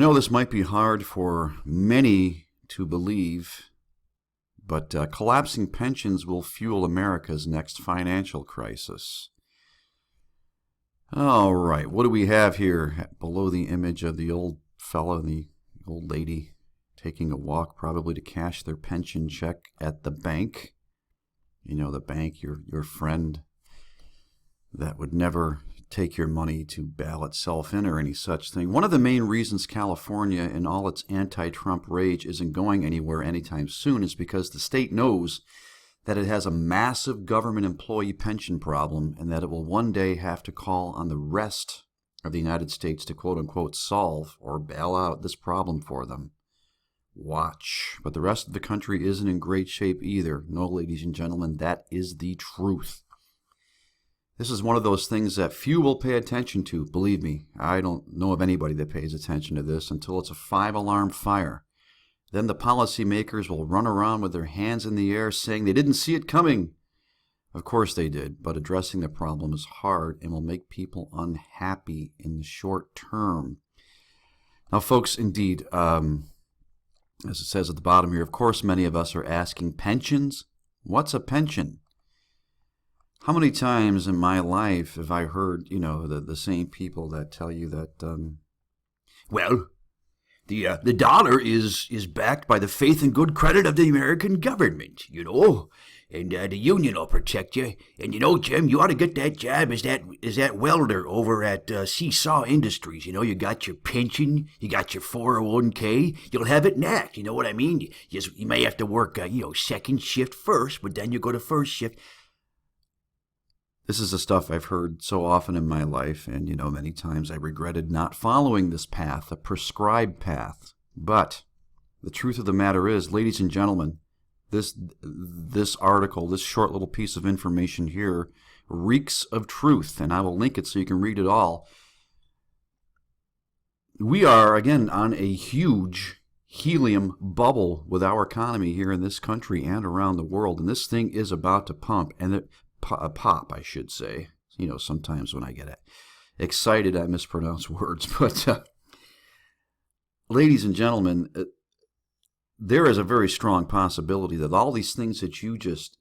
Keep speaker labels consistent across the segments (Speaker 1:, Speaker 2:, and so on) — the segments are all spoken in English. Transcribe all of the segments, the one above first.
Speaker 1: know this might be hard for many to believe, but collapsing pensions will fuel America's next financial crisis. All right, what do we have here below the image of the old fella and the old lady taking a walk, probably to cash their pension check at the bank? You know, the bank, your friend that would never take your money to bail itself in or any such thing. One of the main reasons California, in all its anti-Trump rage, isn't going anywhere anytime soon is because the state knows that it has a massive government employee pension problem and that it will one day have to call on the rest of the United States to quote-unquote solve or bail out this problem for them. Watch. But the rest of the country isn't in great shape either. No, ladies and gentlemen, that is the truth. This is one of those things that few will pay attention to. Believe me, I don't know of anybody that pays attention to this until it's a 5-alarm fire. Then the policymakers will run around with their hands in the air saying they didn't see it coming. Of course they did, but addressing the problem is hard and will make people unhappy in the short term. Now, folks, indeed, as it says at the bottom here, of course many of us are asking, pensions? What's a pension? How many times in my life have I heard, the same people that tell you that, the dollar is backed by the faith and good credit of the American government, and the union will protect you. And Jim, you ought to get that job as that welder over at Seesaw Industries. You got your pension, you got your 401k, you'll have it next. You know what I mean? You may have to work, second shift first, but then you go to first shift. This is the stuff I've heard so often in my life, and many times I regretted not following this path, a prescribed path. But the truth of the matter is, ladies and gentlemen, this article, this short little piece of information here, reeks of truth, and I will link it so you can read it all. We are, again, on a huge helium bubble with our economy here in this country and around the world, and this thing is about to pump, and pop, I should say. Sometimes when I get excited, I mispronounce words. But, ladies and gentlemen, there is a very strong possibility that all these things that you just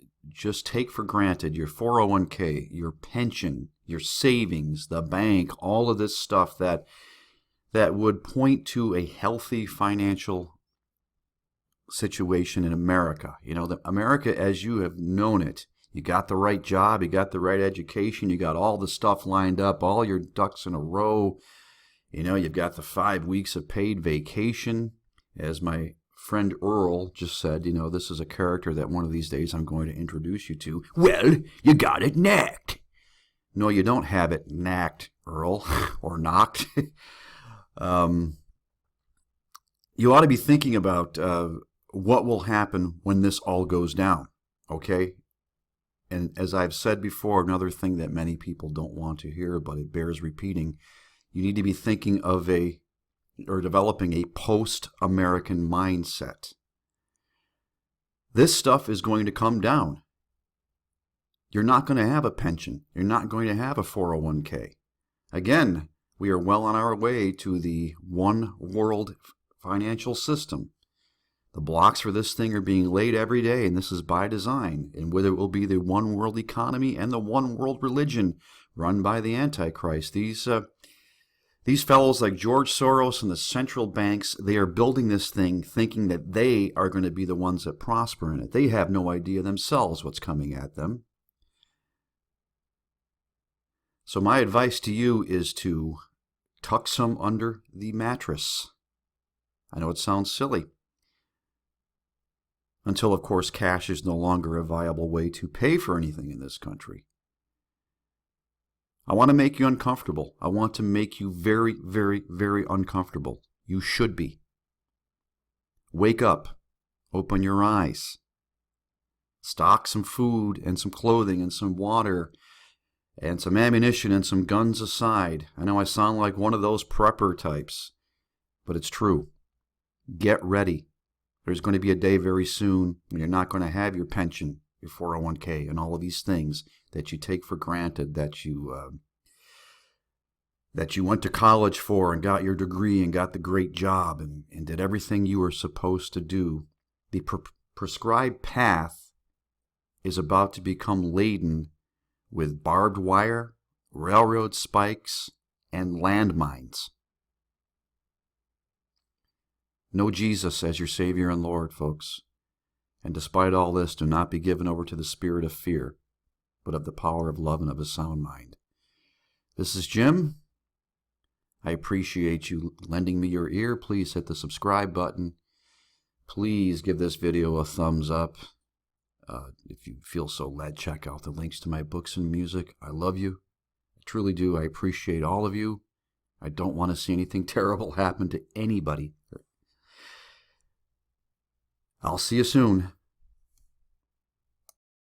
Speaker 1: take for granted, your 401k, your pension, your savings, the bank, all of this stuff that would point to a healthy financial situation in America. America as you have known it. You got the right job, you got the right education, you got all the stuff lined up, all your ducks in a row. You've got the 5 weeks of paid vacation. As my friend Earl just said, this is a character that one of these days I'm going to introduce you to. Well, you got it knacked. No, you don't have it knacked, Earl, or knocked. You ought to be thinking about what will happen when this all goes down, okay? And as I've said before, another thing that many people don't want to hear, but it bears repeating, you need to be thinking of developing a post-American mindset. This stuff is going to come down. You're not going to have a pension. You're not going to have a 401k. Again, we are well on our way to the one world financial system. The blocks for this thing are being laid every day, and this is by design. And whether it will be the one world economy and the one world religion run by the Antichrist, these fellows like George Soros and the central banks, they are building this thing thinking that they are going to be the ones that prosper in it. They have no idea themselves what's coming at them. So my advice to you is to tuck some under the mattress. I know it sounds silly. Until, of course, cash is no longer a viable way to pay for anything in this country. I want to make you uncomfortable. I want to make you very, very, very uncomfortable. You should be. Wake up. Open your eyes. Stock some food and some clothing and some water and some ammunition and some guns aside. I know I sound like one of those prepper types, but it's true. Get ready. There's going to be a day very soon when you're not going to have your pension, your 401k, and all of these things that you take for granted, that you that you went to college for and got your degree and got the great job and did everything you were supposed to do, the prescribed path is about to become laden with barbed wire, railroad spikes, and landmines. Know Jesus as your Savior and Lord, folks. And despite all this, do not be given over to the spirit of fear, but of the power of love and of a sound mind. This is Jim. I appreciate you lending me your ear. Please hit the subscribe button. Please give this video a thumbs up. If you feel so led, check out the links to my books and music. I love you. I truly do. I appreciate all of you. I don't want to see anything terrible happen to anybody. I'll see you soon.